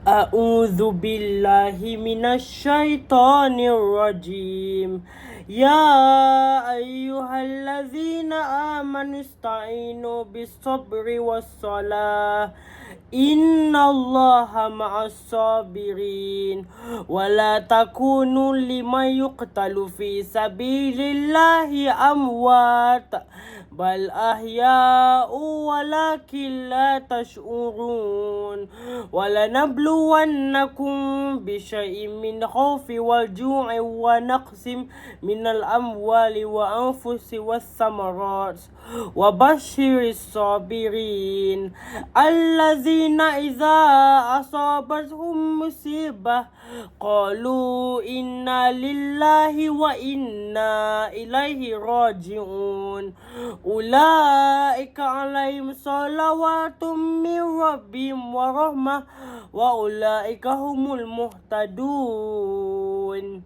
أعوذ بالله من الشيطان الرجيم. يا أيها الذين آمنوا استعينوا بالصبر والصلاة إن الله مع الصابرين ولا تكونوا لمن يقتل في سبيل الله أموات بل أحياء ولكن لا تشعرون ولنبلونكم بشيء من خوف والجوع ونقص من الأموال وأنفس والثمرات وبشر الصابرين الذين إذا أصابتهم مصيبة قالوا إنا لله وإنا إليه راجعون أولئك عليهم صلوات من ربهم ورحمة وأولئك هم المهتدون.